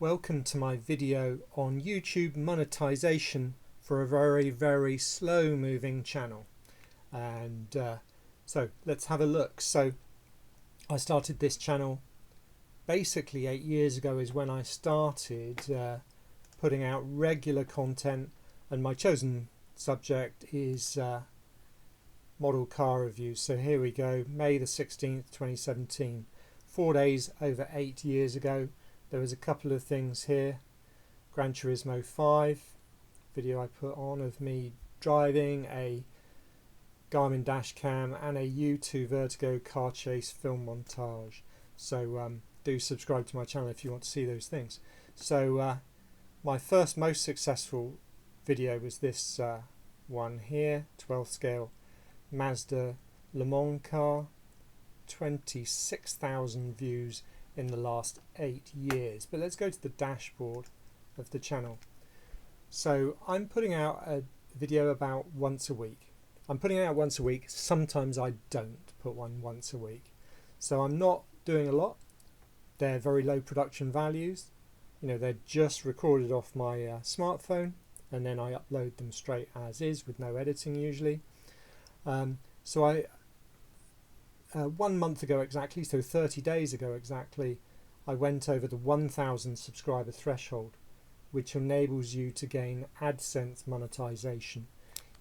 Welcome to my video on YouTube monetization for a very slow moving channel. And so let's have a look. So I started this channel basically 8 years ago is when I started putting out regular content, and my chosen subject is model car reviews. So here we go, May the 16th 2017, 4 days over 8 years ago. There was a couple of things here. Gran Turismo 5 video I put on of me driving, a Garmin dash cam, and a U2 Vertigo car chase film montage. So do subscribe to my channel if you want to see those things. So my first most successful video was this one here, 12th scale Mazda Le Mans car, 26,000 views in the last 8 years. But let's go to the dashboard of the channel. So I'm putting out a video about once a week. I'm putting it out once a week. Sometimes I don't put one once a week. So I'm not doing a lot. They're very low production values. You know, they're just recorded off my smartphone, and then I upload them straight as is with no editing usually. So I 1 month ago exactly, so 30 days ago exactly, I went over the 1,000 subscriber threshold, which enables you to gain AdSense monetization.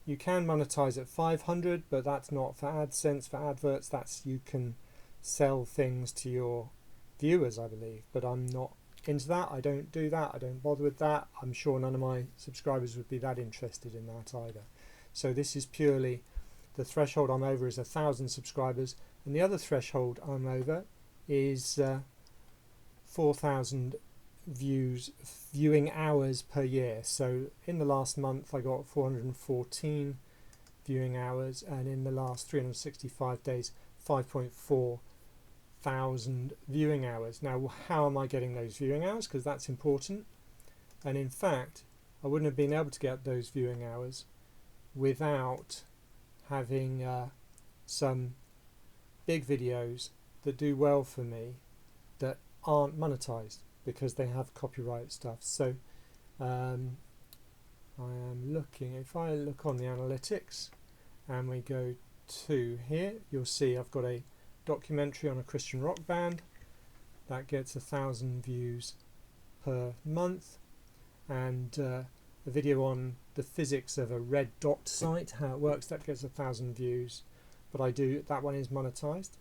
You can monetize at 500, but that's not for AdSense. For adverts, that's you can sell things to your viewers, I believe, but I'm not into that. I don't do that. I don't bother with that. I'm sure none of my subscribers would be that interested in that either. So this is purely the threshold I'm over is 1,000 subscribers, and the other threshold I'm over is 4,000 viewing hours per year. So in the last month I got 414 viewing hours, and in the last 365 days 5.4 thousand viewing hours. Now how am I getting those viewing hours? Because that's important, and in fact I wouldn't have been able to get those viewing hours without having some big videos that do well for me that aren't monetized because they have copyright stuff. So I am looking, if I look on the analytics and we go to here, you'll see I've got a documentary on a Christian rock band that gets 1,000 views per month, and a video on the physics of a red dot site, how it works, that gets 1,000 views, but that one is monetized.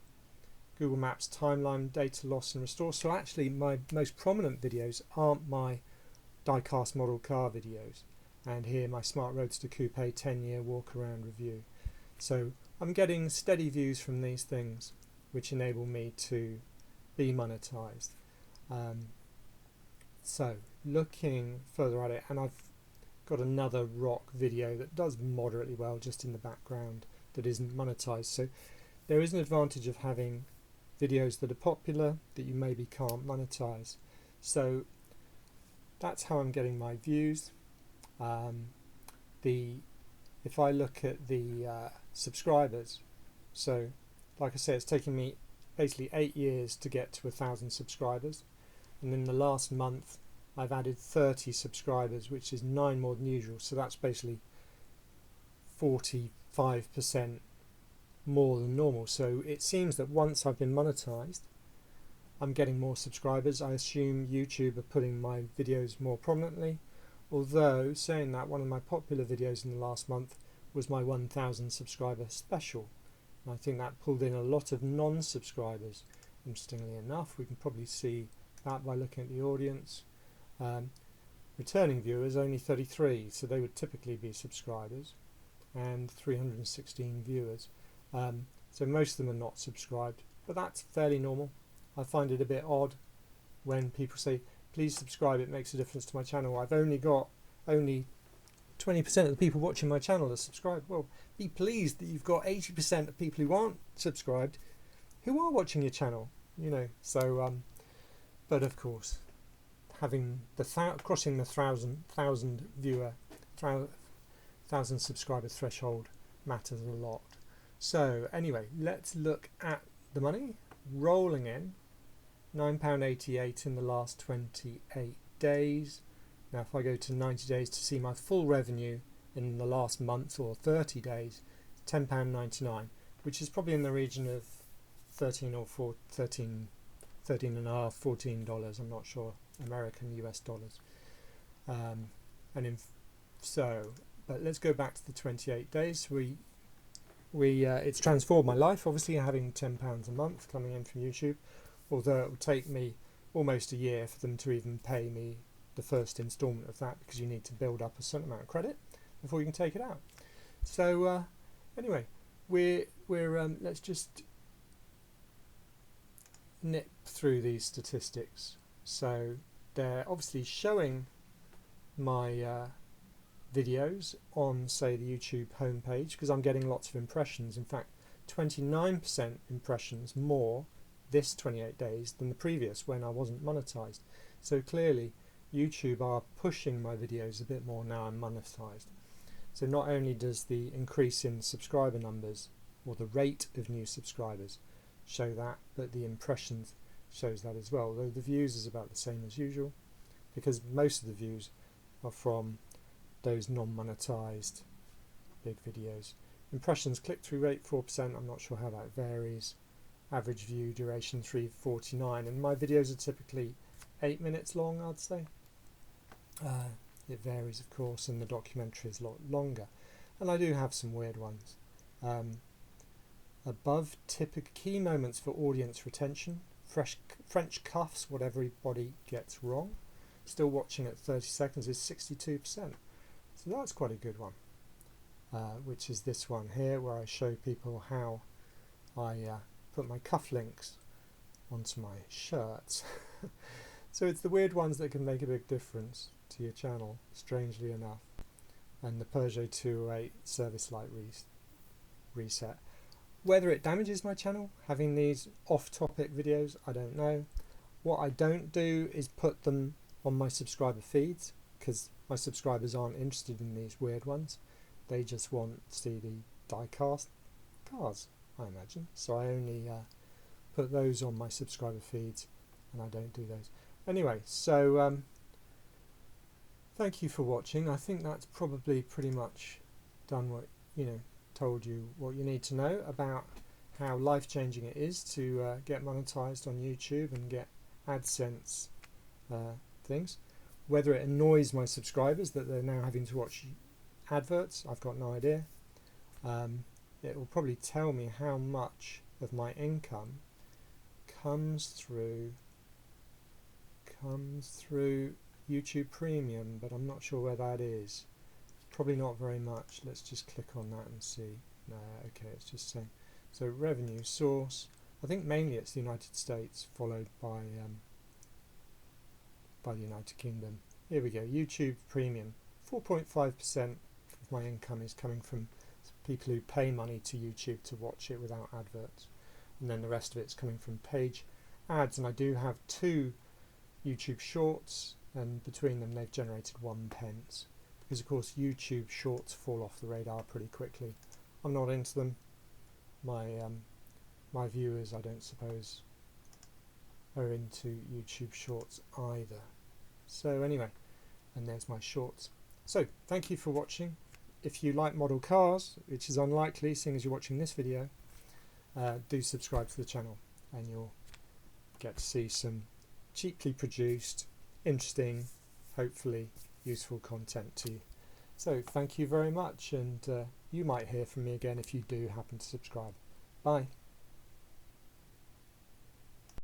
Google Maps timeline, data loss and restore. So actually my most prominent videos aren't my diecast model car videos, and here my Smart Roadster Coupe 10-year walk around review. So I'm getting steady views from these things which enable me to be monetized. So looking further at it, and I've got another rock video that does moderately well just in the background that isn't monetized. So there is an advantage of having videos that are popular that you maybe can't monetize. So that's how I'm getting my views. If I look at the subscribers, so like I say, it's taken me basically 8 years to get to 1,000 subscribers, and in the last month I've added 30 subscribers, which is 9 more than usual. So that's basically 45% more than normal. So it seems that once I've been monetized, I'm getting more subscribers. I assume YouTube are putting my videos more prominently, although saying that, one of my popular videos in the last month was my 1,000 subscriber special, and I think that pulled in a lot of non-subscribers. Interestingly enough, we can probably see that by looking at the audience. Returning viewers only 33, so they would typically be subscribers, and 316 viewers. So most of them are not subscribed, but that's fairly normal. I find it a bit odd when people say, please subscribe, it makes a difference to my channel. I've only got 20% of the people watching my channel are subscribed. Well, be pleased that you've got 80% of people who aren't subscribed who are watching your channel, you know. So but of course, having crossing the 1,000 viewer, 1,000 subscriber threshold matters a lot. So anyway, let's look at the money rolling in. £9.88 in the last 28 days. Now if I go to 90 days to see my full revenue in the last month or 30 days, £10.99, which is probably in the region of 13 or 13 and a half, $14, I'm not sure, American US dollars. But let's go back to the 28 days. It's transformed my life, obviously, having £10 a month coming in from YouTube, although it will take me almost a year for them to even pay me the first instalment of that, because you need to build up a certain amount of credit before you can take it out. So anyway, let's just nip through these statistics. So they're obviously showing my videos on, say, the YouTube homepage, because I'm getting lots of impressions. In fact, 29% impressions more this 28 days than the previous when I wasn't monetized. So clearly YouTube are pushing my videos a bit more now I'm monetized. So not only does the increase in subscriber numbers or the rate of new subscribers show that, but the impressions shows that as well, though the views is about the same as usual, because most of the views are from those non-monetized big videos. Impressions, click-through rate 4%, I'm not sure how that varies. Average view duration 349, and my videos are typically 8 minutes long, I'd say. It varies, of course, and the documentary is a lot longer, and I do have some weird ones. Above, typical key moments for audience retention, French cuffs, what everybody gets wrong. Still watching at 30 seconds is 62%, so that's quite a good one, which is this one here, where I show people how I put my cufflinks onto my shirts. So it's the weird ones that can make a big difference to your channel, strangely enough. And the Peugeot 208 service light reset. Whether it damages my channel, having these off-topic videos, I don't know. What I don't do is put them on my subscriber feeds, because my subscribers aren't interested in these weird ones. They just want to see the die-cast cars, I imagine. So I only put those on my subscriber feeds, and I don't do those. Anyway, so thank you for watching. I think that's probably pretty much done what, told you what you need to know about how life-changing it is to get monetized on YouTube and get AdSense things. Whether it annoys my subscribers that they're now having to watch adverts, I've got no idea. It will probably tell me how much of my income comes through YouTube Premium, but I'm not sure where that is. Probably not very much. Let's just click on that and see. No, okay, it's just saying. So revenue source, I think mainly it's the United States, followed by the United Kingdom. Here we go, YouTube Premium. 4.5% of my income is coming from people who pay money to YouTube to watch it without adverts. And then the rest of it's coming from page ads, and I do have 2 YouTube Shorts, and between them they've generated 1 pence. Because of course YouTube Shorts fall off the radar pretty quickly. I'm not into them. My viewers, I don't suppose, are into YouTube Shorts either. So anyway, and there's my shorts. So thank you for watching. If you like model cars, which is unlikely seeing as you're watching this video, do subscribe to the channel, and you'll get to see some cheaply produced, interesting, hopefully useful content to you. So thank you very much, and you might hear from me again if you do happen to subscribe. Bye.